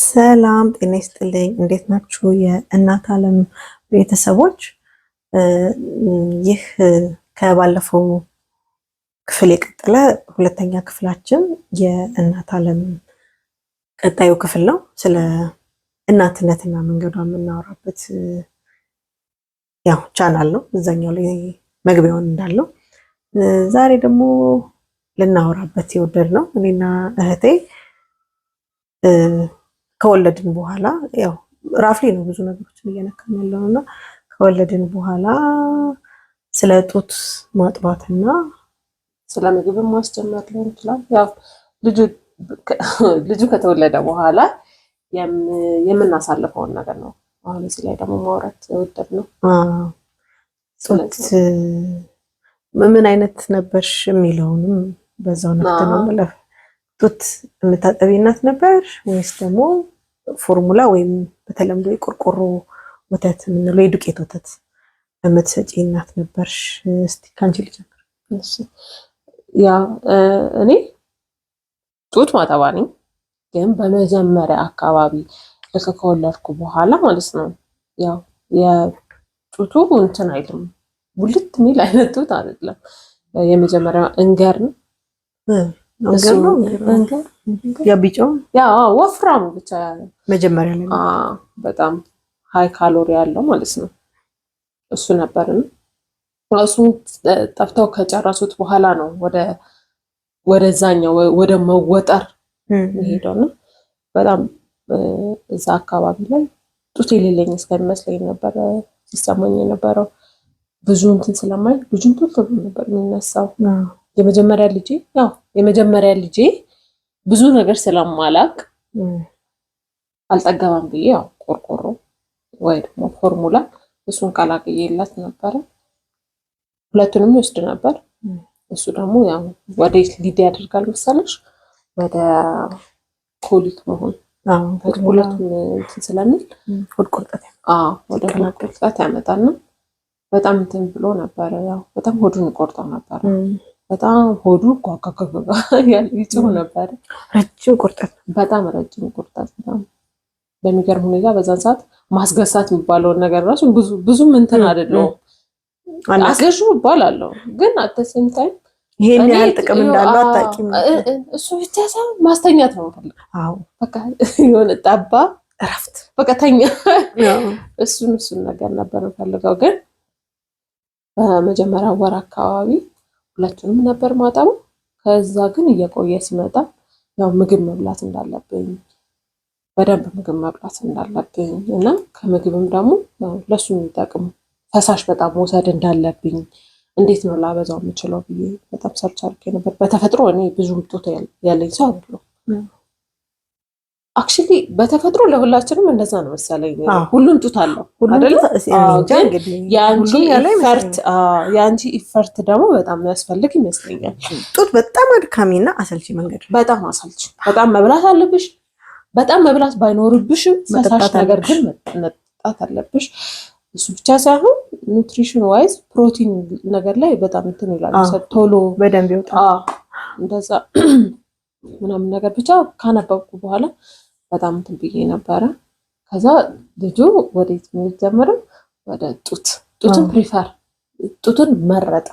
ሰላም ጤና ይስጥልኝ። እንዴት ናችሁ የእናት ዓለም ቤተሰቦች? ይህ ከባለፈው ክፍል የቀጠለ ሁለተኛ ክፍላችን የእናት ዓለም ቀጣዩ ክፍል ነው። ስለ እናትነትና መንገዷ የምናወራበት ያው ቻናል ነው። እዛኛው ላይ መግቢያውን እንዳለው ዛሬ ደግሞ ልናወራበት የወደድነው እኔና እህቴ ከወለድን በኋላ ያው ራፍሊ ነው ብዙ ነገሮችን እየነካን ያለው እና ከወለድን በኋላ ስለ ጡት ማጥባትና ስለ ምግብ ማስጀመር ሊሆን ይችላል። ያው ልጁ ከተወለደ በኋላ የምናሳልፈውን ነገር ነው። አሁን እዚህ ላይ ደግሞ ማውራት የወደድነው ጡት ምን አይነት ነበርሽ የሚለውንም በዛው ነክተ ነው ማለት ጡት የምታጠቢ እናት ነበር ወይስ ደግሞ ፎርሙላ ወይም በተለምዶ የቆርቆሮ ወተት የምንለው የዱቄት ወተት የምትሰጪ እናት ነበርሽ? እስቲ ካንቺ ልጀምር። ያ እኔ ጡት ማጠባ ነኝ፣ ግን በመጀመሪያ አካባቢ ልክ ከወለድኩ በኋላ ማለት ነው። ያው የጡቱ እንትን አይልም ውልት የሚል አይነት ጡት አይደለም። የመጀመሪያ እንገር ነው እንገር ያ ቢጫው ያ ወፍራሙ ብቻ መጀመሪያ ላይ በጣም ሃይ ካሎሪ ያለው ማለት ነው። እሱ ነበርና እሱ ጠፍተው ከጨረሱት በኋላ ነው ወደዛኛው ወደ መወጠር ሄደውና በጣም እዛ አካባቢ ላይ ጡት የሌለኝ እስከሚመስለኝ ነበር ሲሰማኝ የነበረው። ብዙ እንትን ስለማይ ልጁን ጡት ነበር የሚነሳው። የመጀመሪያ ልጄ ብዙ ነገር ስለማላቅ አልጠገባም ብዬ ያው ቆርቆሮ ወይ ደግሞ ፎርሙላ እሱን ቀላቅዬላት ነበረ። ሁለቱንም ይወስድ ነበር። እሱ ደግሞ ያው ወዴት ሊድ ያደርጋል መሰለሽ? ወደ ኮሊክ መሆን ሁለቱም እንትን ስለሚል ወደ ቁርጠት ያመጣና በጣም እንትን ብሎ ነበረ። ያው በጣም ሆዱን ቆርጠው ነበረ። በጣም ሆዱ ጓጓጓጓ ይጮህ ነበር። ረጅም ቁርጠት፣ በጣም ረጅም ቁርጠት። በሚገርም ሁኔታ በዛን ሰዓት ማስገሳት የሚባለውን ነገር ራሱ ብዙም እንትን አይደለውም። አስገሹ ይባላለው፣ ግን አተሰም ታይም ይሄን ያህል ጥቅም እንዳለው አታውቂም። እሱ ብቻ ሳይሆን ማስተኛት ነው ፈልግ። አዎ በቃ የሆነ ጠባ እረፍት በቃ ተኛ። እሱን ነገር ነበር ፈልገው። ግን በመጀመሪያ ወር አካባቢ ሁለቱንም ነበር ማጠቡ። ከዛ ግን እየቆየ ሲመጣ ያው ምግብ መብላት እንዳለብኝ በደንብ ምግብ መብላት እንዳለብኝ እና ከምግብም ደግሞ ለሱ የሚጠቅም ፈሳሽ በጣም መውሰድ እንዳለብኝ እንዴት ነው ላበዛው የምችለው ብዬ በጣም ሰርች አድርጌ ነበር። በተፈጥሮ እኔ ብዙም ጡት ያለኝ ሰው አይደለሁም። አክቹሊ በተፈጥሮ ለሁላችንም እንደዛ ነው መሰለኝ። ሁሉም ጡት አለው አይደል? የአንቺ ኢፈርት ደግሞ በጣም የሚያስፈልግ ይመስለኛል። ጡት በጣም አድካሚና አሰልቺ መንገድ፣ በጣም አሰልቺ። በጣም መብላት አለብሽ። በጣም መብላት ባይኖርብሽም ፈሳሽ ነገር ግን መጠጣት አለብሽ። እሱ ብቻ ሳይሆን ኑትሪሽን ዋይዝ ፕሮቲን ነገር ላይ በጣም እንትን ይላል። ቶሎ በደንብ ይወጣል። እንደዛ ምናምን ነገር ብቻ ካነበብኩ በኋላ በጣም እንትን ብዬ ነበረ። ከዛ ልጁ ወዴት ጀመረ? ወደ ጡትን ፕሪፈር ጡትን መረጠ።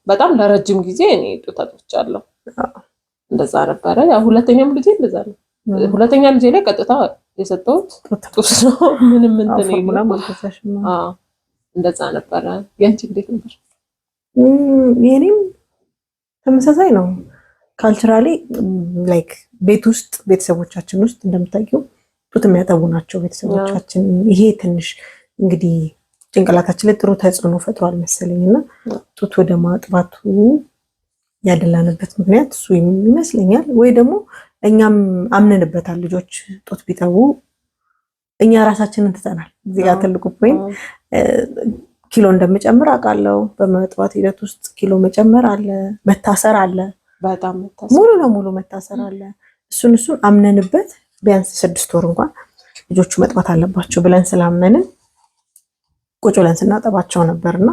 በጣም ለረጅም ጊዜ እኔ ጡት አጥብቻለሁ። እንደዛ ነበረ። ያው ሁለተኛም ልጄ እንደዛ ነው። ሁለተኛ ልጄ ላይ ቀጥታ የሰጠሁት ጡት ነው። ምንም እንትን እንደዛ ነበረ። ያንቺ እንዴት ነበር? የኔም ተመሳሳይ ነው። ካልቸራሊ ላይክ ቤት ውስጥ ቤተሰቦቻችን ውስጥ እንደምታውቂው ጡት የሚያጠቡ ናቸው ቤተሰቦቻችን። ይሄ ትንሽ እንግዲህ ጭንቅላታችን ላይ ጥሩ ተጽዕኖ ፈጥሯል መሰለኝና ጡት ወደ ማጥባቱ ያደላንበት ምክንያት እሱ ይመስለኛል። ወይ ደግሞ እኛም አምነንበታል። ልጆች ጡት ቢጠቡ እኛ ራሳችንን ትተናል። እዚህ ጋር ትልቁ ፖይንት ኪሎ እንደምጨምር አውቃለሁ። በመጥባት ሂደት ውስጥ ኪሎ መጨመር አለ፣ መታሰር አለ፣ በጣም ሙሉ ለሙሉ መታሰር አለ። እሱን አምነንበት ቢያንስ 6 ወር እንኳን ልጆቹ መጥባት አለባቸው ብለን ስላመንን ቁጭ ብለን ስናጠባቸው ነበርና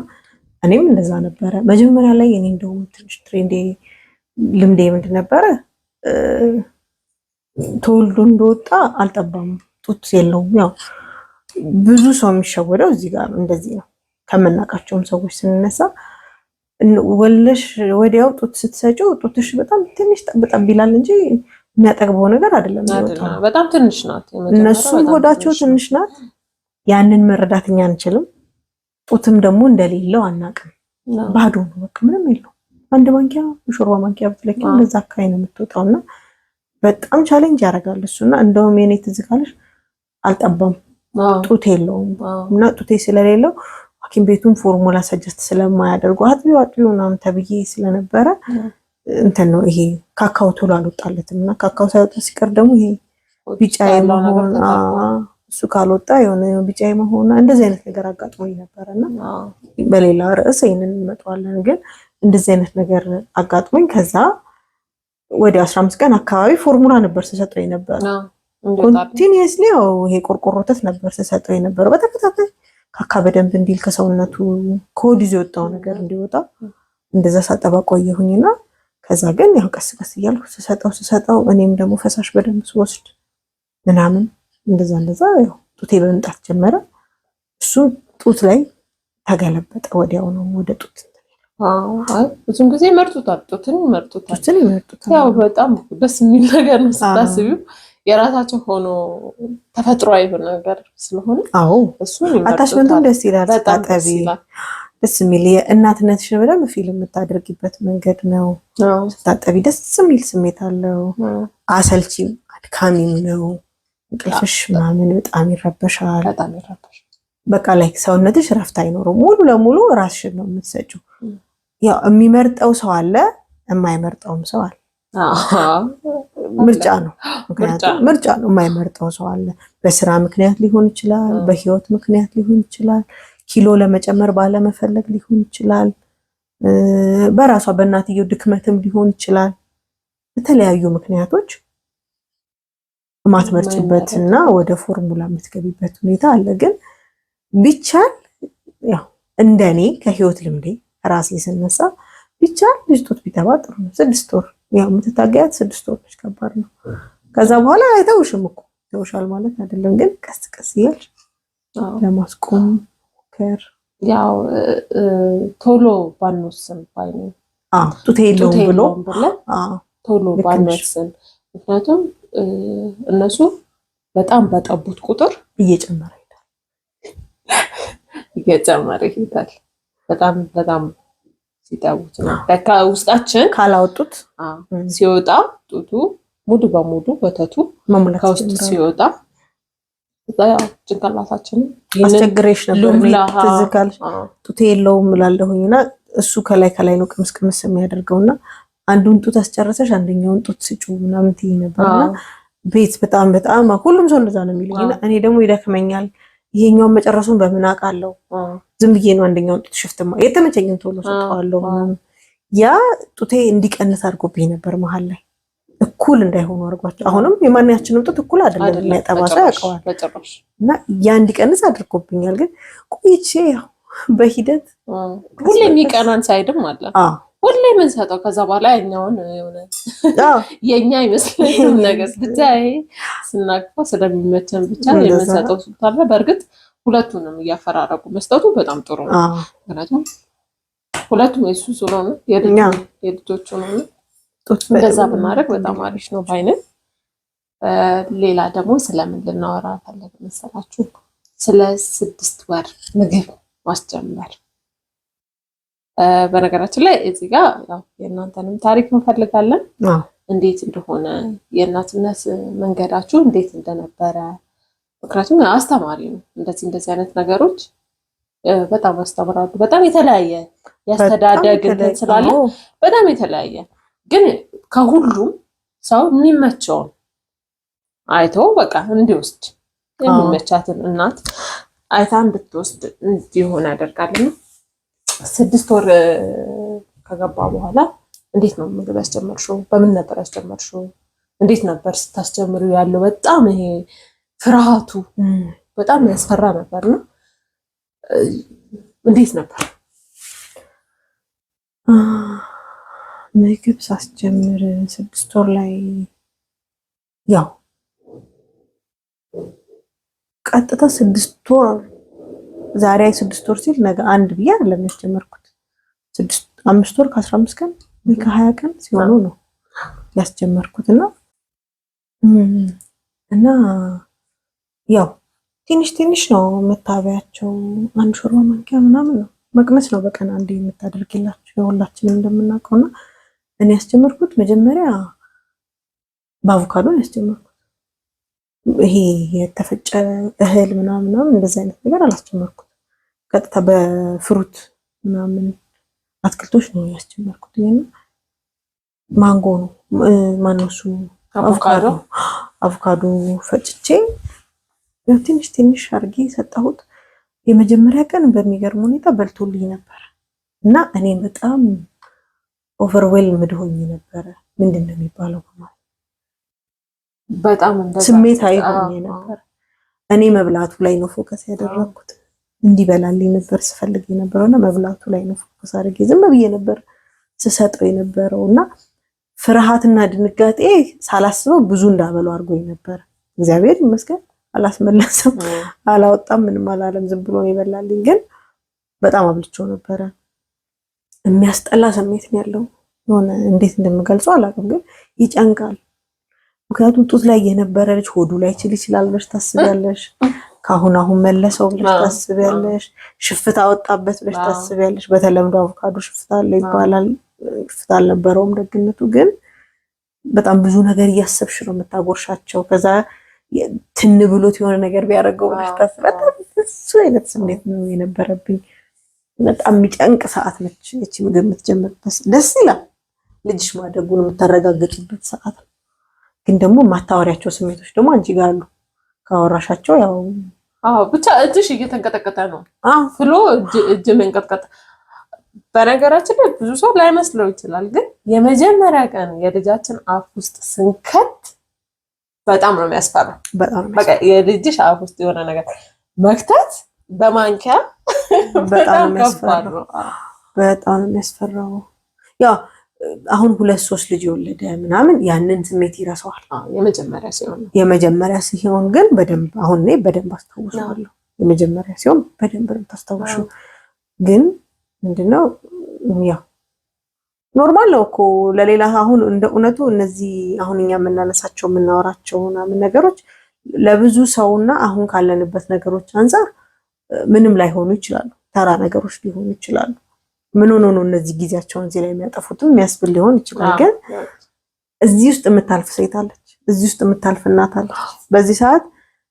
እኔም እንደዛ ነበረ መጀመሪያ ላይ። እኔ እንደውም ትንሽ ትሬንዴ ልምዴ ምንድን ነበረ? ተወልዶ እንደወጣ አልጠባም፣ ጡት የለውም። ያው ብዙ ሰው የሚሸወደው እዚህ ጋር ነው። እንደዚህ ነው ከምናውቃቸውም ሰዎች ስንነሳ ወለሽ ወዲያው ጡት ስትሰጪው ጡትሽ በጣም ትንሽ ጠብጠብ ይላል እንጂ የሚያጠግበው ነገር አይደለም የሚወጣው። በጣም ትንሽ ናት። እነሱም ሆዳቸው ትንሽ ናት። ያንን መረዳት እኛ አንችልም። ጡትም ደግሞ እንደሌለው አናውቅም። ባዶ ነው በቃ ምንም የለው። አንድ ማንኪያ ሾርባ ማንኪያ ብትለኪ እንደዛ አካባቢ ነው የምትወጣውና በጣም ቻሌንጅ ያደርጋል እሱና እንደውም የኔ ትዝ ካለሽ አልጠባም፣ ጡት የለውም እና ጡቴ ስለሌለው ሐኪም ቤቱን ፎርሙላ ሰጀስት ስለማያደርጉ አጥቢው ምናምን ተብዬ ስለነበረ እንትን ነው ይሄ ካካው ቶሎ አልወጣለትም እና ካካው ሳይወጣ ሲቀር ደግሞ ይሄ ቢጫ የመሆን እሱ ካልወጣ የሆነ ቢጫ የመሆን እንደዚህ አይነት ነገር አጋጥሞኝ ነበርና በሌላ ርዕስ ይሄንን እንመጣዋለን። ግን እንደዚህ አይነት ነገር አጋጥሞኝ ከዛ ወደ 15 ቀን አካባቢ ፎርሙላ ነበር ስሰጠው ነበር። ኮንቲኒየስሊ ይሄ ቆርቆሮ ወተት ነበር ስሰጠው ነበር በተከታታይ ካካ በደንብ እንዲል ከሰውነቱ ኮድ ይዞ የወጣው ነገር እንዲወጣ እንደዛ ሳጠባ ቆየሁኝና ከዛ ግን ያው ቀስ ቀስ እያልኩ ስሰጠው እኔም ደግሞ ፈሳሽ በደንብ ስወስድ ምናምን እንደዛ ያው ጡቴ በመምጣት ጀመረ። እሱ ጡት ላይ ተገለበጠ ወዲያው ነው ወደ ጡት። አይ ብዙም ጊዜ ይመርጡታል፣ ጡትን ይመርጡታል። ያው በጣም ደስ የሚል ነገር ነው ስታስቢው የራሳቸው ሆኖ ተፈጥሯዊ ነገር ስለሆነ እሱን አታችመንቱም ደስ ይላል። ታጠቢ ደስ የሚል የእናትነትሽን በደንብ ፊልም የምታደርጊበት መንገድ ነው። ስታጠቢ ደስ የሚል ስሜት አለው። አሰልቺም አድካሚም ነው። እንቅልፍሽ ምናምን በጣም ይረበሻል። በቃ ላይ ሰውነትሽ ረፍት አይኖረውም። ሙሉ ለሙሉ ራስሽን ነው የምትሰጪው። ያው የሚመርጠው ሰው አለ፣ የማይመርጠውም ሰው አለ። ምርጫ ነው። ምክንያቱም ምርጫ ነው። የማይመርጠው ሰው አለ። በስራ ምክንያት ሊሆን ይችላል፣ በህይወት ምክንያት ሊሆን ይችላል፣ ኪሎ ለመጨመር ባለመፈለግ ሊሆን ይችላል፣ በራሷ በእናትየው ድክመትም ሊሆን ይችላል። በተለያዩ ምክንያቶች ማትመርጭበትና ወደ ፎርሙላ የምትገቢበት ሁኔታ አለ። ግን ቢቻል ያው እንደኔ ከህይወት ልምዴ ራሴ ስነሳ ቢቻል ልጅ ጡት ቢጠባ ጥሩ ነው። 6 ወር ያው የምትታገያት 6 ወር ነች። ከባድ ነው። ከዛ በኋላ አይተውሽም እኮ ይተውሻል ማለት አይደለም። ግን ቀስ ቀስ እያልሽ ለማስቆም ሞከር። ያው ቶሎ ባንወስን ባይ ነው። ጡት የለውም ብሎ ቶሎ ባንወስን። ምክንያቱም እነሱ በጣም በጠቡት ቁጥር እየጨመረ ይሄዳል። በጣም ሲጠቡት ነው ውስጣችን ካላወጡት ሲወጣ ጡቱ ሙሉ በሙሉ ወተቱ ከውስጥ ሲወጣ ጭንቅላታችን አስቸግሬሽ ነበር። ትዝ ካልሽ ጡት የለውም እላለሁኝና እሱ ከላይ ነው ቅምስ የሚያደርገውና አንዱን ጡት አስጨረሰሽ አንደኛውን ጡት ስጩ ምናምን ትይ ነበርና ቤት በጣም ሁሉም ሰው እንደዛ ነው የሚሉኝና እኔ ደግሞ ይደክመኛል። ይሄኛውን መጨረሱን በምን አውቃለሁ? ዝም ብዬ ነው አንደኛውን ጡት ሽፍትማ የተመቸኝን ቶሎ ሰጠዋለሁ። ያ ጡቴ እንዲቀንስ አድርጎብኝ ነበር መሀል ላይ እኩል እንዳይሆኑ አድርጓቸው። አሁንም የማንኛችንም ጡት እኩል አይደለም የሚያጠባሳ ያውቀዋል እና ያ እንዲቀንስ አድርጎብኛል። ግን ቆይቼ ያው በሂደት ሁሌ የሚቀናን ሳይድም አለ ሁሌ የምንሰጠው ከዛ በኋላ ያኛውን የሆነ የኛ ይመስለኛል ነገር ብቻ ስናቅፈው ስለሚመቸን ብቻ የምንሰጠው ሱታለ። በእርግጥ ሁለቱንም እያፈራረቁ መስጠቱ በጣም ጥሩ ነው። ምክንያቱም ሁለቱም የሱ ስለሆነ የልጆቹ ነው። እንደዛ ብናደርግ በጣም አሪፍ ነው ባይነን። ሌላ ደግሞ ስለምን ልናወራ ፈለግ መሰላችሁ? ስለ 6 ወር ምግብ ማስጀመር። በነገራችን ላይ እዚህ ጋር ያው የእናንተንም ታሪክ እንፈልጋለን። እንዴት እንደሆነ የእናትነት መንገዳችሁ እንዴት እንደነበረ። ምክንያቱም አስተማሪ ነው። እንደዚህ አይነት ነገሮች በጣም ያስተምራሉ። በጣም የተለያየ ያስተዳደግ እንትን ስላለ በጣም የተለያየ ግን ከሁሉም ሰው የሚመቸውን አይቶ በቃ እንዲወስድ የሚመቻትን እናት አይታ እንድትወስድ እንዲሆን ያደርጋልና 6 ወር ከገባ በኋላ እንዴት ነው ምግብ ያስጀመርሽው? በምን ነበር ያስጀመርሽው? እንዴት ነበር ስታስጀምሪው? ያለው በጣም ይሄ ፍርሃቱ በጣም ያስፈራ ነበርና እንዴት ነበር? ምግብ ሳስጀምር 6 ወር ላይ ያው ቀጥታ 6 ወር ዛሬ 6 ወር ሲል ነገ 1 ብዬ አይደለም ያስጀመርኩት 5 ወር ከ15 ቀን ወይ ከ20 ቀን ሲሆኑ ነው ያስጀመርኩትና ያው ትንሽ ነው መታበያቸው 1 ሾርባ ማንኪያ ምናምን ነው መቅመስ ነው በቀን አንዴ የምታደርግላችሁ የሁላችንም እንደምናውቀውና እኔ ያስጀመርኩት መጀመሪያ በአቮካዶ ያስጀመርኩት ይሄ የተፈጨ እህል ምናምን እንደዛ አይነት ነገር አላስጀመርኩት ቀጥታ በፍሩት ምናምን አትክልቶች ነው ያስጀመርኩት እና ማንጎ ነው ማነሱ አቮካዶ ፈጭቼ ትንሽ አርጌ ሰጣሁት የመጀመሪያ ቀን በሚገርም ሁኔታ በልቶልኝ ነበር እና እኔ በጣም ኦቨርዌልምድ ሆኜ ነበር ምንድነው የሚባለው በጣም እንደዛ ስሜታዊ ሆኜ ነበር እኔ መብላቱ ላይ ነው ፎከስ ያደረኩት እንዲበላልኝ ነበር ስፈልግ የነበረውና መብላቱ ላይ ነው ፎከስ አድርጌ ዝም ብዬ ነበር ስሰጠው የነበረውና ፍርሃትና ድንጋጤ ሳላስበው ብዙ እንዳበለው አድርጎኝ ነበር እግዚአብሔር ይመስገን አላስመለሰም አላወጣም ምንም አላለም ዝም ብሎ ነው ይበላልኝ ግን በጣም አብልቼው ነበር የሚያስጠላ ስሜት ነው ያለው ሆነ እንዴት እንደምገልጸው አላውቅም ግን ይጨንቃል ምክንያቱም ጡት ላይ የነበረ ልጅ ሆዱ ላይ ይችላል ብለሽ ታስቢያለሽ አሁን መለሰው ብለሽ ታስቢያለሽ ሽፍታ አወጣበት ብለሽ ታስቢያለሽ በተለምዶ አቮካዶ ሽፍታ አለ ይባላል ሽፍታ አልነበረውም ደግነቱ ግን በጣም ብዙ ነገር እያሰብሽ ነው የምታጎርሻቸው ከዛ ትን ብሎት የሆነ ነገር ቢያደርገው ብለሽ ታስቢያለሽ እሱ አይነት ስሜት ነው የነበረብኝ በጣም የሚጨንቅ ሰዓት ነች እቺ ምግብ የምትጀምርበት ደስ ይላል ልጅሽ ማደጉን የምታረጋግጥበት ሰዓት ግን ደግሞ ማታወሪያቸው ስሜቶች ደግሞ አንቺ ጋር አሉ ካወራሻቸው ያው ብቻ እጅሽ እየተንቀጠቀጠ ነው ፍሎ እጅ መንቀጥቀጥ በነገራችን ላይ ብዙ ሰው ላይመስለው ይችላል ግን የመጀመሪያ ቀን የልጃችን አፍ ውስጥ ስንከት በጣም ነው የሚያስፈራው በቃ የልጅሽ አፍ ውስጥ የሆነ ነገር መክተት በማንኪያ በጣም የሚያስፈራው በጣም የሚያስፈራው ያው አሁን 2-3 ልጅ የወለደ ምናምን ያንን ስሜት ይረሳዋል የመጀመሪያ ሲሆን ግን በደንብ አሁን እኔ በደንብ አስተውሻለሁ የመጀመሪያ ሲሆን በደንብ ታስተውሹ ግን ምንድነው ያው ኖርማል ነው እኮ ለሌላ አሁን እንደ እውነቱ እነዚህ አሁን እኛ የምናነሳቸው የምናወራቸው ምናምን ነገሮች ለብዙ ሰውና አሁን ካለንበት ነገሮች አንፃር ምንም ላይሆኑ ይችላሉ ተራ ነገሮች ሊሆኑ ይችላሉ ምን ሆኖ ነው እነዚህ ጊዜያቸውን እዚህ ላይ የሚያጠፉትም የሚያስብል ሊሆን ይችላል ግን እዚህ ውስጥ የምታልፍ ሴት አለች እዚህ ውስጥ የምታልፍ እናት አለች በዚህ ሰዓት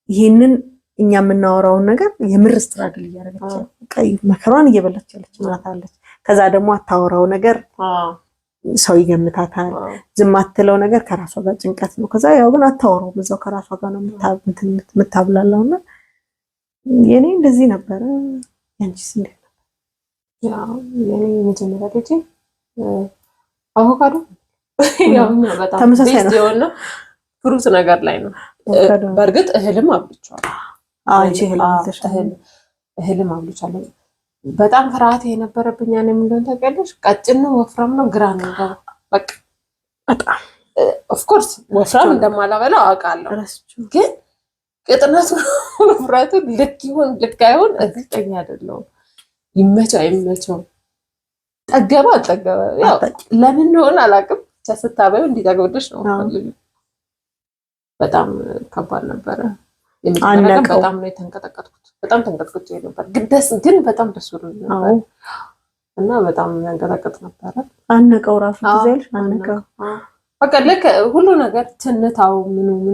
ይሄንን እኛ የምናወራውን ነገር የምር ስትራግል እያደረገች ቀይ መከራን እየበላች ያለች እናት አለች ከዛ ደግሞ አታወራው ነገር ሰው ይገምታታል ዝም አትለው ነገር ከራሷ ጋር ጭንቀት ነው ከዛ ያው ግን አታወራው በዛው ከራሷ ጋር ነው የምታብላላውና የኔ እንደዚህ ነበረ ያንቺስ እንዴት ያው የኔ መጀመሪያ ልጅ አቮካዶ ያው በጣም ተመሳሳይ ነው የሆነ ፍሩት ነገር ላይ ነው በእርግጥ እህልም አብልቻለሁ አንቺ እህልም አብልቻለሁ በጣም ፍርሃት የነበረብኝ ያኔ ምን እንደሆነ ታውቂያለሽ ቀጭን ነው ወፍራም ነው ግራ ነው በቃ በጣም ኦፍ ኮርስ ወፍራም እንደማላበላው አውቃለሁ ግን ቅጥነቱ ወፍራቱ ልክ ይሁን ልክ አይሁን እርግጠኛ አይደለሁም ይመቸው አይመቸው ጠገባ አልጠገባ ያው ለምን እንደሆነ አላውቅም ስታበዩ እንዲጠግብልሽ ነው በጣም ከባድ ነበረ በጣም ነው የተንቀጠቀጥኩት በጣም ተንቀጥቅጬ ነበር ግን በጣም ደስ ብሎኝ ነበር እና በጣም ያንቀጠቅጥ ነበር አነቀው ራሱ ትዘልሽ አነቀው በቃ ልክ ሁሉ ነገር ትንታው ምኑ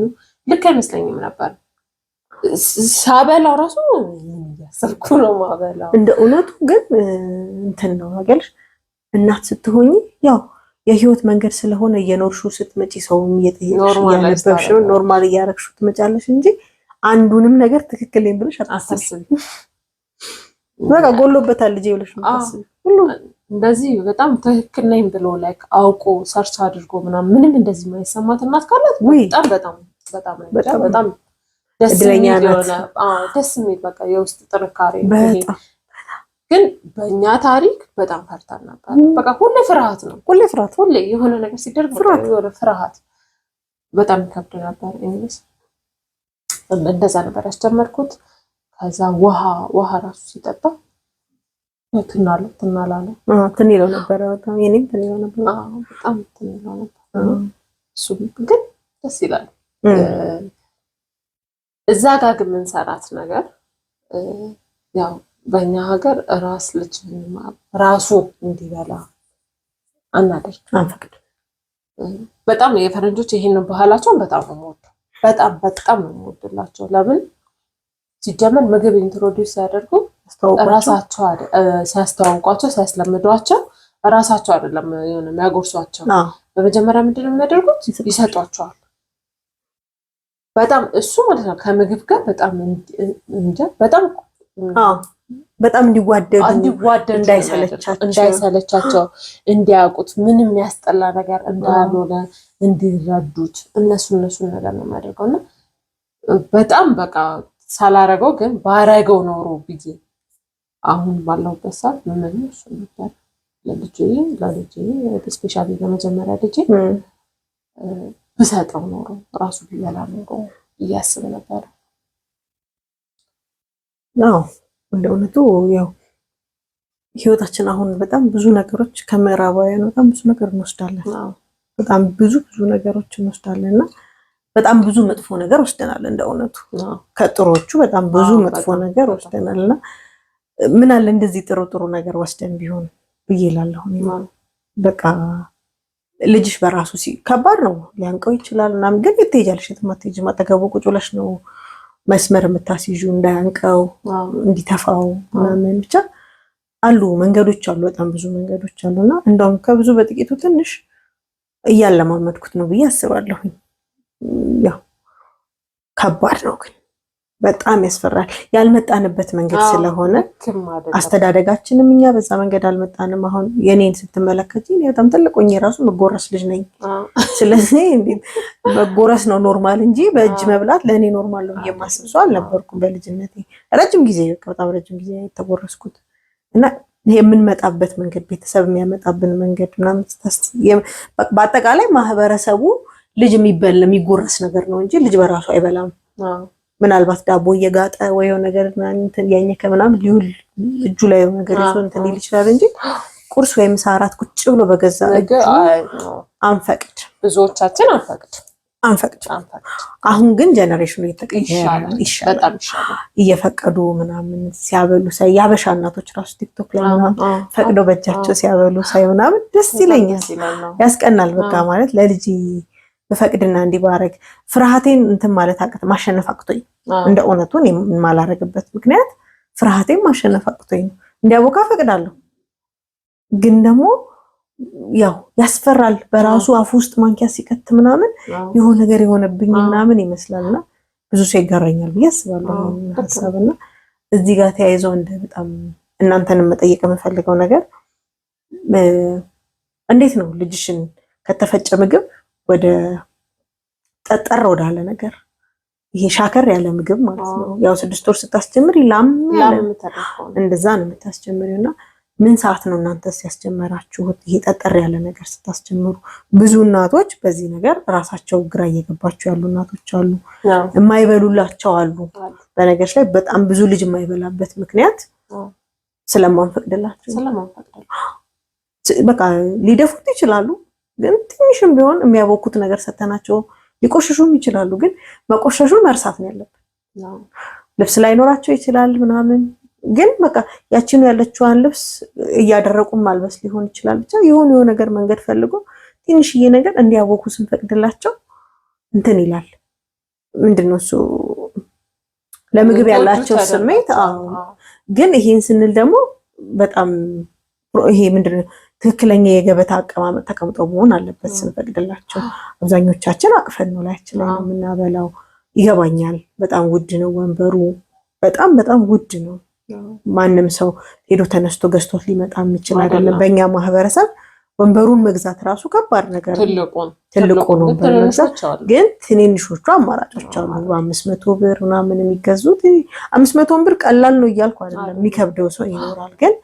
ልክ አይመስለኝም ነበር ሳበላው ራሱ ያሰብኩ ነው ማበላው እንደ እውነቱ ግን እንትን ነው አገልሽ እናት ስትሆኚ ያው የህይወት መንገድ ስለሆነ የኖርሹ ስትመጪ ሰውም እየጠየቅሽ ያነበብሽ ኖርማል እያረግሹ ትመጫለሽ እንጂ አንዱንም ነገር ትክክል ነኝ ብለሽ አታስቢ በቃ ጎሎበታል ልጅ ብለሽ አታስቢ ሁሉ እንደዚህ በጣም ትክክል ነኝ ብሎ ላይክ አውቆ ሰርች አድርጎ ምንም እንደዚህ ማይሰማት እናት ካላት በጣም ደስ የሚል በቃ የውስጥ ጥንካሬ ነው ግን በእኛ ታሪክ በጣም ፈርታን ነበር በቃ ሁሌ ፍርሃት ነው ሁሌ የሆነ ነገር ሲደርግ የሆነ ፍርሃት በጣም ከብድ ነበር። እንደዛ ነበር ያስጀመርኩት። ከዛ ውሃ ራሱ ሲጠጣ ትናላለ ትንለው ነበር። በጣም የኔም ትንለው ነበር። በጣም ትንለው ነበር። እሱ ግን ደስ ይላል። እዛ ጋር ግን የምንሰራት ነገር ያው በእኛ ሀገር ራስ ልጅ ራሱ እንዲበላ አንፈቅድ። በጣም የፈረንጆች ይሄንን ባህላቸውን በጣም ነው የምወደው። በጣም ነው የምወድላቸው። ለምን ሲጀመር ምግብ ኢንትሮዲውስ ሲያደርጉ ራሳቸው ሲያስተዋውቋቸው ሲያስለምዷቸው ራሳቸው አይደለም የሆነ የሚያጎርሷቸው። በመጀመሪያ ምንድን ነው የሚያደርጉት? ይሰጧቸዋል። በጣም እሱ ማለት ነው ከምግብ ጋር በጣም በጣም እንዲዋደዱ እንዳይሰለቻቸው እንዲያውቁት ምንም ያስጠላ ነገር እንዳልሆነ እንዲረዱት እነሱን ነገር ነው የሚያደርገው። እና በጣም በቃ ሳላረገው ግን ባረገው ኖሮ ብዬ አሁን ባለሁበት ሰዓት ምን እሱ ነበር ለልጄ ስፔሻሊ ለመጀመሪያ ልጄ ብሰጠው ኖሮ ራሱ ቢበላ ኖሮ እያስብ ነበር። እንደ እውነቱ ያው ህይወታችን አሁን በጣም ብዙ ነገሮች ከምዕራባውያን በጣም ብዙ ነገር እንወስዳለን። በጣም ብዙ ነገሮች እንወስዳለን እና በጣም ብዙ መጥፎ ነገር ወስደናል። እንደ እውነቱ ከጥሮቹ በጣም ብዙ መጥፎ ነገር ወስደናል እና ምን አለ እንደዚህ ጥሩ ነገር ወስደን ቢሆን ብዬ እላለሁ። በቃ ልጅሽ በራሱ ከባድ ነው ሊያንቀው ይችላል ምናምን፣ ግን የት ትሄጃለሽ? የትም አትሄጂም። አጠገቡ ቁጭ ብለሽ ነው መስመር የምታስይዡ እንዳያንቀው እንዲተፋው ምናምን። ብቻ አሉ መንገዶች አሉ፣ በጣም ብዙ መንገዶች አሉና እንደውም ከብዙ በጥቂቱ ትንሽ እያለማመድኩት ነው ብዬ አስባለሁ። ያው ከባድ ነው ግን በጣም ያስፈራል። ያልመጣንበት መንገድ ስለሆነ አስተዳደጋችንም እኛ በዛ መንገድ አልመጣንም። አሁን የኔን ስትመለከቺ እኔ በጣም ትልቅ ሆኜ ራሱ መጎረስ ልጅ ነኝ። ስለዚህ መጎረስ ነው ኖርማል እንጂ በእጅ መብላት ለእኔ ኖርማል ነው የማስብ ሰው አልነበርኩም በልጅነቴ። በጣም ረጅም ጊዜ የተጎረስኩት እና የምንመጣበት መንገድ ቤተሰብ የሚያመጣብን መንገድ ምናምን በአጠቃላይ ማህበረሰቡ ልጅ የሚጎረስ ነገር ነው እንጂ ልጅ በራሱ አይበላም። ምናልባት ዳቦ እየጋጠ ወይ የሆነ ነገር እንትን ያኘከ ምናምን ሊውል እጁ ላይ የሆነ ነገር ይዞ እንትን ሊል ይችላል እንጂ ቁርስ ወይም ምሳ እራት ቁጭ ብሎ በገዛ እጁ አንፈቅድ። ብዙዎቻችን አንፈቅድ። አሁን ግን ጀነሬሽኑ እየተቀየረ ይሻላል። እየፈቀዱ ምናምን ሲያበሉ ሳይ የአበሻ እናቶች ራሱ ቲክቶክ ላይ ምናምን ፈቅደው በእጃቸው ሲያበሉ ሳይ ምናምን ደስ ይለኛል፣ ያስቀናል። በቃ ማለት ለልጅ በፈቅድና እንዲባረግ ፍርሃቴን እንትን ማለት ማሸነፍ አቅቶኝ እንደ እውነቱ የማላረግበት ምክንያት ፍርሃቴን ማሸነፍ አቅቶኝ ነው። እንዲያቦካ ፈቅዳለሁ፣ ግን ደግሞ ያው ያስፈራል። በራሱ አፍ ውስጥ ማንኪያ ሲከት ምናምን የሆነ ነገር የሆነብኝ ምናምን ይመስላልና ብዙ ሰው ይጋራኛል ብዬ አስባለሁ ሀሳብና እዚህ ጋር ተያይዘው እንደ በጣም እናንተንም መጠየቅ የምፈልገው ነገር እንዴት ነው ልጅሽን ከተፈጨ ምግብ ወደ ጠጠር ወዳለ ነገር ይሄ ሻከር ያለ ምግብ ማለት ነው። ያው 6 ወር ስታስጀምር ይላም እንደዛ ነው የምታስጀምሪውና ምን ሰዓት ነው እናንተስ ያስጀመራችሁት? ይሄ ጠጠር ያለ ነገር ስታስጀምሩ ብዙ እናቶች በዚህ ነገር ራሳቸው ግራ እየገባቸው ያሉ እናቶች አሉ፣ የማይበሉላቸው አሉ። በነገር ላይ በጣም ብዙ ልጅ የማይበላበት ምክንያት ስለማንፈቅድላቸው በቃ ሊደፉት ይችላሉ። ግን ትንሽም ቢሆን የሚያቦኩት ነገር ሰተናቸው ሊቆሽሹም ይችላሉ። ግን መቆሸሹን መርሳት ነው ያለብን። ልብስ ላይኖራቸው ይችላል ምናምን፣ ግን በቃ ያቺኑ ያለችዋን ልብስ እያደረቁም ማልበስ ሊሆን ይችላል። ብቻ የሆነ ነገር መንገድ ፈልጎ ትንሽዬ ነገር እንዲያቦኩ ስንፈቅድላቸው እንትን ይላል። ምንድነው እሱ ለምግብ ያላቸው ስሜት። ግን ይሄን ስንል ደግሞ በጣም ይሄ ምንድነው ትክክለኛ የገበታ አቀማመጥ ተቀምጠው መሆን አለበት ስንፈቅድላቸው። አብዛኞቻችን አቅፈን ነው ላያችን ላይ ነው የምናበላው። ይገባኛል፣ በጣም ውድ ነው ወንበሩ፣ በጣም ውድ ነው። ማንም ሰው ሄዶ ተነስቶ ገዝቶት ሊመጣ የሚችል አይደለም። በእኛ ማህበረሰብ ወንበሩን መግዛት ራሱ ከባድ ነገር ነው። ትልቁ ነው በመግዛት። ግን ትንንሾቹ አማራጮች አሉ። በ500 ብር ምናምን የሚገዙት 500 ብር ቀላል ነው እያልኩ አይደለም፣ የሚከብደው ሰው ይኖራል። ግን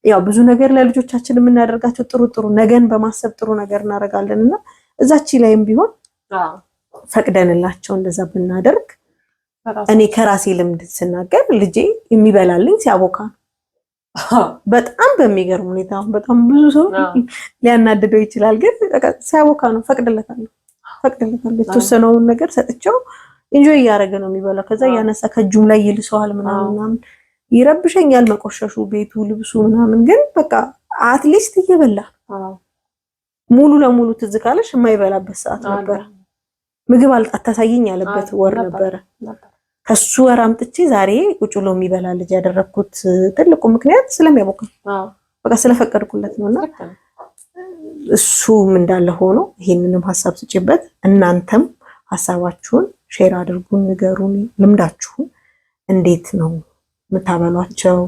ያው ብዙ ነገር ለልጆቻችን የምናደርጋቸው ጥሩ ነገን በማሰብ ጥሩ ነገር እናደርጋለን እና እዛች ላይም ቢሆን ፈቅደንላቸው እንደዛ ብናደርግ እኔ ከራሴ ልምድ ስናገር ልጄ የሚበላልኝ ሲያቦካ በጣም በሚገርም ሁኔታ በጣም ብዙ ሰው ሊያናድደው ይችላል፣ ግን ሲያቦካ ነው። ፈቅድለታለሁ የተወሰነውን ነገር ሰጥቼው ኢንጆይ እያደረገ ነው የሚበላው። ከዛ ያነሳ ከእጁም ላይ ይልሰዋል ምናምን ይረብሸኛል መቆሸሹ ቤቱ ልብሱ ምናምን፣ ግን በቃ አትሊስት እየበላ ሙሉ ለሙሉ ትዝ ካለሽ የማይበላበት ሰዓት ነበር። ምግብ አታሳየኝ ያለበት ወር ነበረ። ከሱ ወር አምጥቼ ዛሬ ቁጭ ብሎ የሚበላ ልጅ ያደረኩት ትልቁ ምክንያት ስለሚያቦካ በቃ ስለፈቀድኩለት ነውና እሱም እንዳለ ሆኖ ይሄንንም ሐሳብ ስጪበት። እናንተም ሐሳባችሁን ሼር አድርጉን፣ ንገሩን ልምዳችሁን፣ እንዴት ነው የምታበሏቸው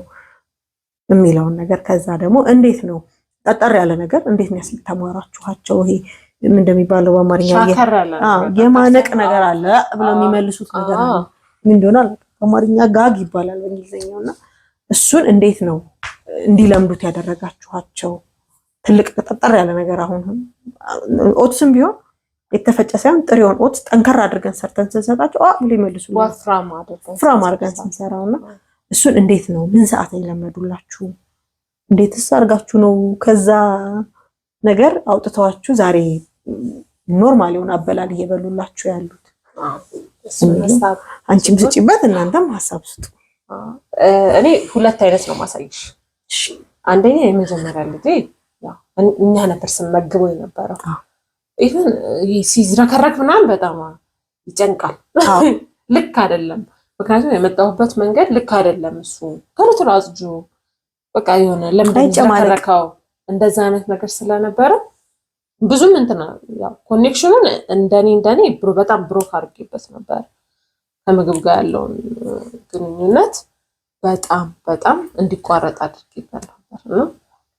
የሚለውን ነገር። ከዛ ደግሞ እንዴት ነው ጠጠር ያለ ነገር እንዴት ነው ያስተማራችኋቸው? ይሄ ምን እንደሚባለው በአማርኛ የማነቅ ነገር አለ ብለው የሚመልሱት ነገር አለ። ምን እንደሆነ በአማርኛ ጋግ ይባላል በእንግሊዘኛውና እሱን እንዴት ነው እንዲለምዱት ያደረጋችኋቸው? ትልቅ ጠጠር ያለ ነገር አሁን ኦትስም ቢሆን የተፈጨ ሳይሆን ጥሬውን ኦትስ ጠንከር አድርገን ሰርተን ስንሰጣቸው ብሎ ይመልሱልናል። ወፍራም አድርገን ስንሰራውና እሱን እንዴት ነው ምን ሰዓት ይለመዱላችሁ? እንዴትስ አድርጋችሁ ነው ከዛ ነገር አውጥተዋችሁ ዛሬ ኖርማል የሆነ አበላል እየበሉላችሁ ያሉት? አንቺም ስጪበት እናንተም ሐሳብ ስጡ። እኔ ሁለት አይነት ነው ማሳይሽ። አንደኛ የመጀመሪያ ልጄ እኛ ነበር ስንመግበው የነበረው። ኢቭን ሲዝረከረክ ምናምን በጣም ይጨንቃል። ልክ አይደለም፣ ምክንያቱም የመጣሁበት መንገድ ልክ አይደለም። እሱ ቶሎ አጽጁ በቃ የሆነ ለምንድን ይዝረከረካው እንደዛ አይነት ነገር ስለነበረ ብዙም እንትና ያው ኮኔክሽኑን እንደኔ በጣም ብሮክ አድርጌበት ነበር። ከምግብ ጋር ያለውን ግንኙነት በጣም እንዲቋረጥ አድርጌበት ነበር።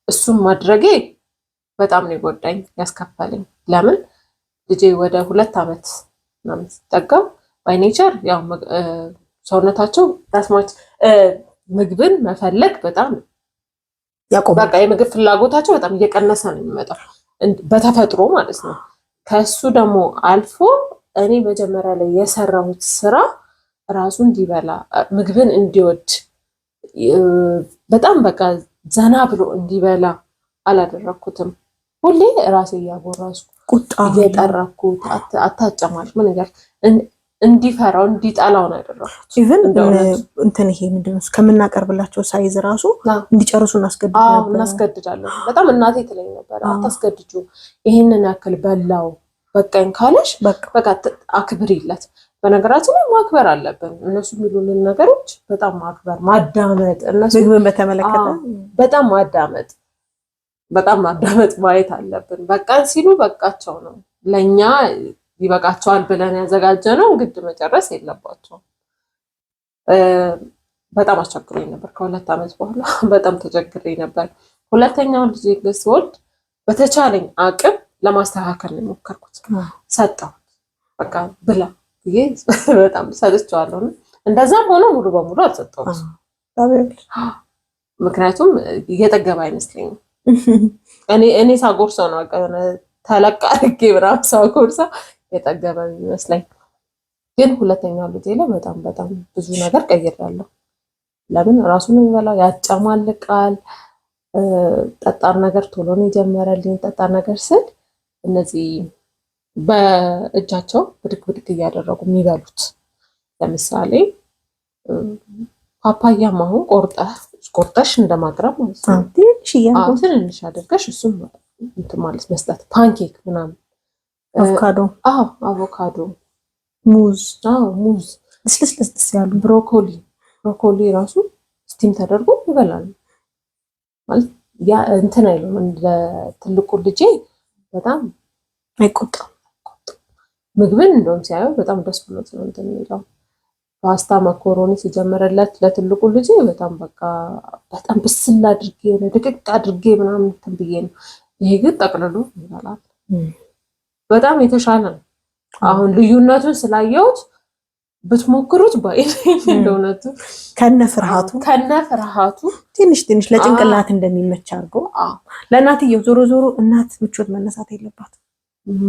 እሱም ማድረጌ በጣም ነው የጎዳኝ ያስከፈለኝ። ለምን ልጄ ወደ 2 ዓመት ምናምን ሲጠጋው ባይ ኔቸር ያው ሰውነታቸው ታስማች ምግብን መፈለግ በጣም ያቆማል። በቃ የምግብ ፍላጎታቸው በጣም እየቀነሰ ነው የሚመጣው በተፈጥሮ ማለት ነው። ከሱ ደግሞ አልፎ እኔ መጀመሪያ ላይ የሰራሁት ስራ ራሱ እንዲበላ ምግብን እንዲወድ በጣም በቃ ዘና ብሎ እንዲበላ አላደረኩትም። ሁሌ ራሴ እያጎራስኩ ቁጣ እየጠራኩት አታጨማል ምን ነገር እንዲፈራው እንዲጣላው ነው ያደረኩት። ኢቭን እንትን ይሄ ምንድነው ከምናቀርብላቸው ሳይዝ ራሱ እንዲጨርሱ እናስገድዳለን። በጣም እናቴ ትለኝ ነበር አታስገድጁ፣ ይሄንን ያክል በላው በቃኝ ካለሽ በቃ አክብሪለት። በነገራችን ላይ ማክበር አለብን። እነሱ የሚሉልን ነገሮች በጣም ማክበር፣ ማዳመጥ፣ እነሱ ምግብን በተመለከተ በጣም ማዳመጥ ማየት አለብን። በቃን ሲሉ በቃቸው ነው። ለኛ ይበቃቸዋል ብለን ያዘጋጀነው ግድ መጨረስ የለባቸውም። በጣም አስቸግሮኝ ነበር። ከ2 ዓመት በኋላ በጣም ተቸግሬ ነበር። ሁለተኛውን ልጅ ስወልድ በተቻለኝ አቅም ለማስተካከል ነው የሞከርኩት። ሰጠሁት በቃ ብላ ብዬ በጣም ሰጥቼዋለሁ። እንደዛም ሆኖ ሙሉ በሙሉ አልሰጠሁት። ምክንያቱም እየጠገበ አይመስለኝም። እኔ ሳጎርሰው ነው ተለቃ አድርጌ ብራም ሳጎርሰው የጠገበ ይመስለኝ። ግን ሁለተኛው ልጄ ላይ በጣም ብዙ ነገር ቀይሬያለሁ። ለምን ራሱን የሚበላው ያጨማልቃል። ጠጣር ነገር ቶሎ ነው የጀመረልኝ። ጠጣር ነገር ስል እነዚህ በእጃቸው ብድግ እያደረጉ የሚበሉት ለምሳሌ ፓፓያም አሁን ቆርጠሽ እንደማቅረብ ማለት ነው። ትንሽ አድርገሽ እሱም እንትን ማለት መስጠት። ፓንኬክ ምናምን አቮካዶ ሙዝ ልስልስ ያሉ ብሮኮሊ ራሱ ስቲም ተደርጎ ይበላሉ ማለት ያ እንትን አይሉም። እንደ ትልቁ ልጄ በጣም አይቆጣም። ምግብን እንደውም ሲያዩ በጣም ደስ ብሎት ነው እንትን የሚለው። ፓስታ መኮሮኒ ሲጀመረለት ለትልቁ ልጄ በጣም ብስል አድርጌ ነው ድቅቅ አድርጌ ምናምን እንትን ብዬ ነው። ይሄ ግን ጠቅልሎ ይበላል። በጣም የተሻለ ነው። አሁን ልዩነቱን ስላየሁት ብትሞክሩት እንደውነቱ ከነፍርሃቱ ትንሽ ለጭንቅላት እንደሚመች አድርጎ ለእናትየው ዞሮ እናት ምቾት መነሳት የለባትም።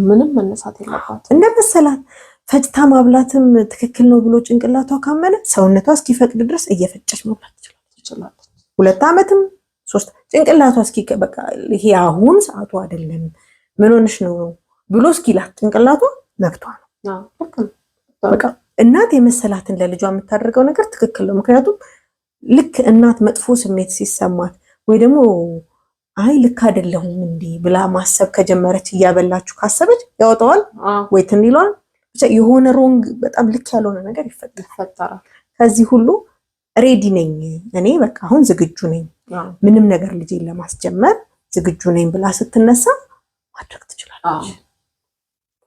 ምንም መነሳት የለባትም። እንደመሰላት ፈጭታ ማብላትም ትክክል ነው ብሎ ጭንቅላቷ ካመነ ሰውነቷ እስኪፈቅድ ድረስ እየፈጨች መብላት ትችላለች። 2 ዓመትም 3 ጭንቅላቷ እስኪ በቃ ይሄ አሁን ሰዓቱ አይደለም ምን ሆነሽ ነው ብሎ እስኪላት ጭንቅላቷ መብቷ ነው። በቃ እናት የመሰላትን ለልጇ የምታደርገው ነገር ትክክል ነው። ምክንያቱም ልክ እናት መጥፎ ስሜት ሲሰማት ወይ ደግሞ አይ ልክ አይደለሁም እንዴ ብላ ማሰብ ከጀመረች እያበላችሁ ካሰበች ያወጣዋል ወይ ትን ይሏል። ብቻ የሆነ ሮንግ በጣም ልክ ያልሆነ ነገር ይፈጠራል። ከዚህ ሁሉ ሬዲ ነኝ እኔ በቃ አሁን ዝግጁ ነኝ ምንም ነገር ልጄን ለማስጀመር ዝግጁ ነኝ ብላ ስትነሳ ማድረግ ትችላለች።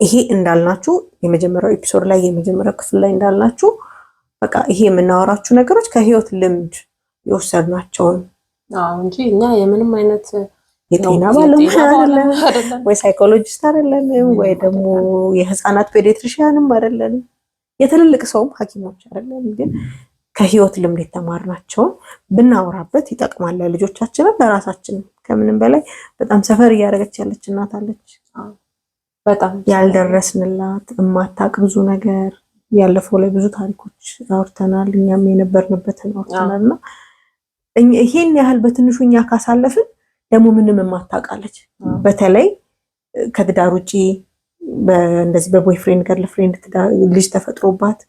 ይሄ እንዳልናችሁ የመጀመሪያው ኤፒሶድ ላይ የመጀመሪያው ክፍል ላይ እንዳልናችሁ በቃ ይሄ የምናወራችሁ ነገሮች ከህይወት ልምድ የወሰድናቸውን እንጂ እኛ የምንም አይነት የጤና ባለሙያ አይደለም ወይ ሳይኮሎጂስት አይደለም ወይ ደግሞ የህፃናት ፔዲያትሪሽያንም አይደለም የትልልቅ ሰውም ሐኪሞች አይደለም። ግን ከህይወት ልምድ የተማርናቸውን ብናወራበት ይጠቅማል ለልጆቻችንም ለራሳችንም። ከምንም በላይ በጣም ሰፈር እያደረገች ያለች እናት አለች በጣም ያልደረስንላት እማታቅ ብዙ ነገር ያለፈው ላይ ብዙ ታሪኮች አውርተናል እኛም የነበርንበትን አውርተናልና ይሄን ያህል በትንሹ እኛ ካሳለፍን ደግሞ ምንም የማታውቃለች በተለይ ከትዳር ውጪ እንደዚህ በቦይፍሬንድ ገርልፍሬንድ ልጅ ተፈጥሮባት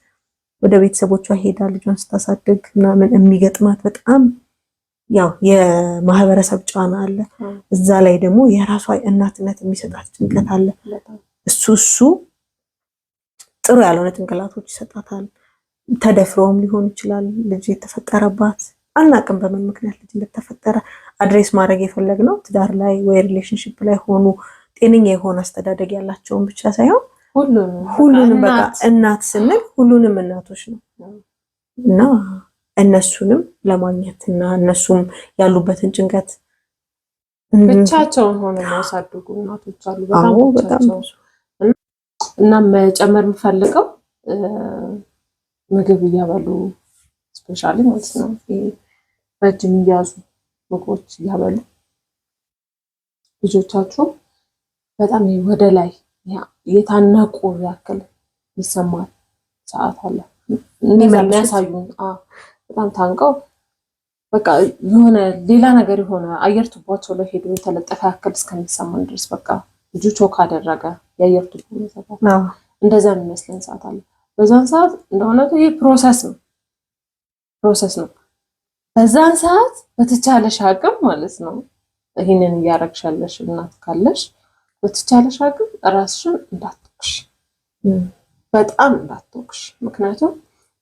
ወደ ቤተሰቦቿ ሄዳ ልጇን ስታሳድግ ምናምን የሚገጥማት በጣም ያው የማህበረሰብ ጫና አለ። እዛ ላይ ደግሞ የራሷ እናትነት የሚሰጣት ጭንቀት አለ። እሱ ጥሩ ያልሆነ ጭንቅላቶች ይሰጣታል። ተደፍረውም ሊሆን ይችላል ልጅ የተፈጠረባት አናቅም በምን ምክንያት ልጅ እንደተፈጠረ አድሬስ ማድረግ የፈለግነው ትዳር ላይ ወይ ሪሌሽንሺፕ ላይ ሆኑ ጤነኛ የሆነ አስተዳደግ ያላቸውን ብቻ ሳይሆን ሁሉንም በቃ እናት ስንል ሁሉንም እናቶች ነው እና እነሱንም ለማግኘትና እነሱም ያሉበትን ጭንቀት ብቻቸውን ሆነው የሚያሳድጉ እናቶች አሉ በጣም እና መጨመር የምፈልገው ምግብ እያበሉ ስፔሻሊ ማለት ነው ረጅም እያዙ ምግቦች እያበሉ ልጆቻችሁ በጣም ወደ ላይ የታነቁ ያክል ይሰማል ሰዓት አለ የሚያሳዩን በጣም ታንቀው በቃ የሆነ ሌላ ነገር የሆነ አየር ቱቦቸው ላይ ሄዶ የተለጠፈ ያክል እስከሚሰማን ድረስ በቃ ልጁ ቾክ አደረገ የአየር ቱቦ ይዘጋል እንደዛ የሚመስለን ሰዓት አለ። በዛን ሰዓት እንደሆነ ይሄ ፕሮሰስ ነው። በዛን ሰዓት በተቻለሽ አቅም ማለት ነው ይሄንን እያረግሻለሽ እናት ካለሽ በተቻለሽ አቅም ራስሽን እንዳትወቅሽ በጣም እንዳትወቅሽ። ምክንያቱም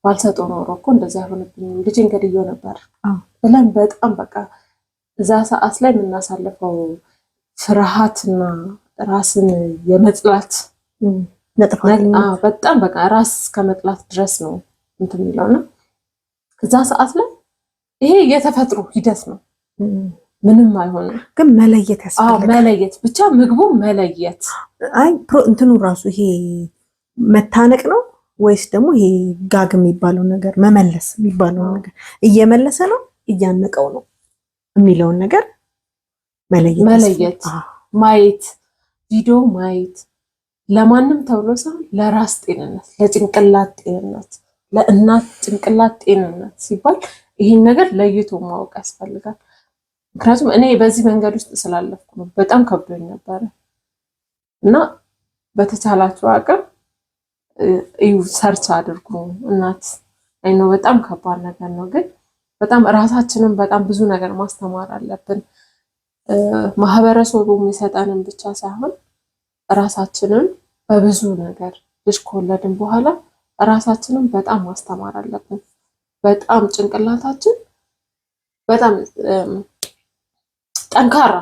ባልሰጠው ኖሮ እኮ እንደዚህ አይሆንብኝም ልጄን ገድዬው ነበር ብለን በጣም በቃ እዛ ሰዓት ላይ የምናሳልፈው ፍርሃትና ራስን የመጥላት በጣም በቃ ራስ ከመጥላት ድረስ ነው እንትን የሚለውና እዛ ሰዓት ላይ ይሄ የተፈጥሮ ሂደት ነው ምንም አይሆንም። ግን መለየት ያስፈልጋል። መለየት ብቻ ምግቡ መለየት አይ እንትኑ ራሱ ይሄ መታነቅ ነው ወይስ ደግሞ ይሄ ጋግ የሚባለው ነገር መመለስ የሚባለው ነገር እየመለሰ ነው እያነቀው ነው የሚለውን ነገር መለየት ማየት ቪዲዮ ማየት ለማንም ተብሎ ሳይሆን ለራስ ጤንነት ለጭንቅላት ጤንነት ለእናት ጭንቅላት ጤንነት ሲባል ይሄን ነገር ለይቶ ማወቅ ያስፈልጋል። ምክንያቱም እኔ በዚህ መንገድ ውስጥ ስላለፍኩ ነው በጣም ከብዶኝ ነበረ እና በተቻላችሁ አቅም ሰርች አድርጉ እናት አይኖ በጣም ከባድ ነገር ነው ግን በጣም ራሳችንን በጣም ብዙ ነገር ማስተማር አለብን። ማህበረሰቡ የሚሰጠንን ብቻ ሳይሆን ራሳችንን በብዙ ነገር ልጅ ከወለድን በኋላ ራሳችንን በጣም ማስተማር አለብን። በጣም ጭንቅላታችን በጣም ጠንካራ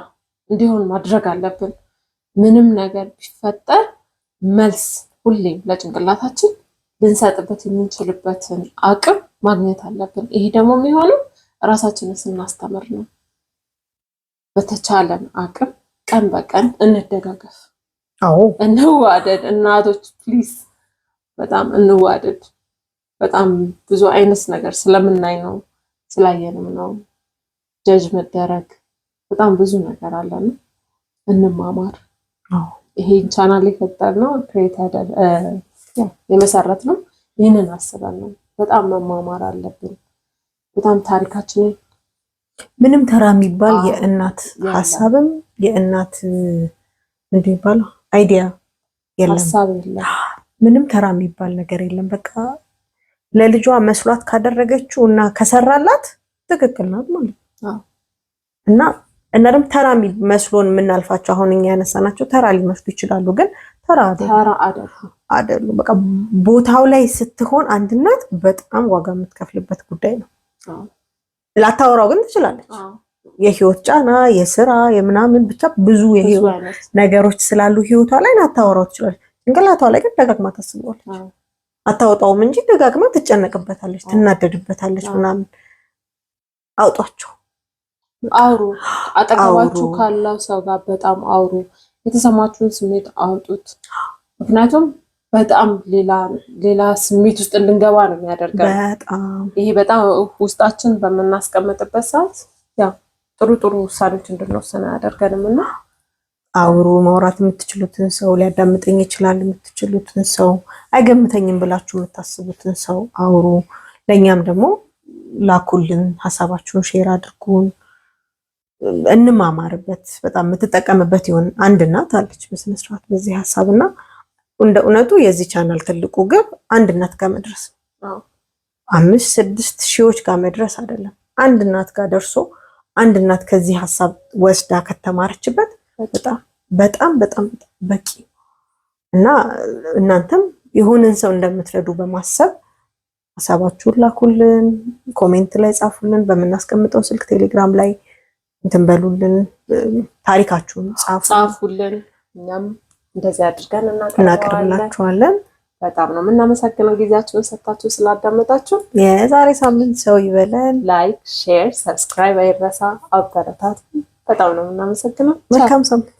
እንዲሆን ማድረግ አለብን። ምንም ነገር ቢፈጠር መልስ ሁሌም ለጭንቅላታችን ልንሰጥበት የምንችልበትን አቅም ማግኘት አለብን። ይሄ ደግሞ የሚሆነው ራሳችንን ስናስተምር ነው። በተቻለን አቅም ቀን በቀን እንደጋገፍ። እንዋደድ እናቶች ፕሊዝ በጣም እንዋደድ። በጣም ብዙ አይነት ነገር ስለምናይ ነው ስላየንም ነው ጀጅ መደረግ በጣም ብዙ ነገር አለና እንማማር። ይሄ ቻናል የፈጠርነው ክሬት የመሰረት ነው። ይህንን አስበን ነው። በጣም መማማር አለብን። በጣም ታሪካችንን ምንም ተራ የሚባል የእናት ሀሳብም የእናት ምንድን ይባለው አይዲያ የለም። ሀሳብ የለም። ምንም ተራ የሚባል ነገር የለም። በቃ ለልጇ መስሏት ካደረገችው እና ከሰራላት ትክክል ናት ማለት ነው። እና ደግሞ ተራ መስሎን የምናልፋቸው አሁን እኛ ያነሳናቸው ተራ ሊመስሉ ይችላሉ፣ ግን ተራ አይደሉም። በቃ ቦታው ላይ ስትሆን አንድ እናት በጣም ዋጋ የምትከፍልበት ጉዳይ ነው። ላታወራው ግን ትችላለች። የህይወት ጫና፣ የስራ የምናምን ብቻ ብዙ የህይወት ነገሮች ስላሉ ህይወቷ ላይ ላታወራው ትችላለች። ጭንቅላቷ ላይ ግን ደጋግማ ታስበዋለች። አታወጣውም እንጂ ደጋግማ ትጨነቅበታለች፣ ትናደድበታለች ምናምን። አውጧቸው፣ አውሩ። አጠገባችሁ ካለው ሰው ጋር በጣም አውሩ። የተሰማችሁን ስሜት አውጡት። ምክንያቱም በጣም ሌላ ስሜት ውስጥ እንድንገባ ነው የሚያደርገው። ይሄ በጣም ውስጣችን በምናስቀምጥበት ሰዓት ያው ጥሩ ውሳኔዎች እንድንወስን አያደርገንም እና አውሩ። ማውራት የምትችሉትን ሰው፣ ሊያዳምጠኝ ይችላል የምትችሉትን ሰው፣ አይገምተኝም ብላችሁ የምታስቡትን ሰው አውሩ። ለእኛም ደግሞ ላኩልን፣ ሀሳባችሁን ሼር አድርጉን፣ እንማማርበት። በጣም የምትጠቀምበት ይሆን። አንድ እናት አለች በስነስርዓት በዚህ ሀሳብና እንደ እውነቱ የዚህ ቻናል ትልቁ ግብ አንድ እናት ጋር መድረስ ነው። 5-6 ሺዎች ጋር መድረስ አይደለም። አንድ እናት ጋር ደርሶ አንድ እናት ከዚህ ሀሳብ ወስዳ ከተማረችበት በጣም በቂ እና እናንተም የሆነን ሰው እንደምትረዱ በማሰብ ሀሳባችሁን ላኩልን፣ ኮሜንት ላይ ጻፉልን፣ በምናስቀምጠው ስልክ ቴሌግራም ላይ እንትን በሉልን፣ ታሪካችሁን ጻፉልን። እኛም እንደዚህ አድርገን እናቀርብላችኋለን። በጣም ነው የምናመሰግነው ጊዜያችሁን ሰጣችሁ ስላዳመጣችሁ። የዛሬ ሳምንት ሰው ይበለን። ላይክ፣ ሼር፣ ሰብስክራይብ አይረሳ። አበረታቱ። በጣም ነው የምናመሰግነው። መልካም ሳምንት።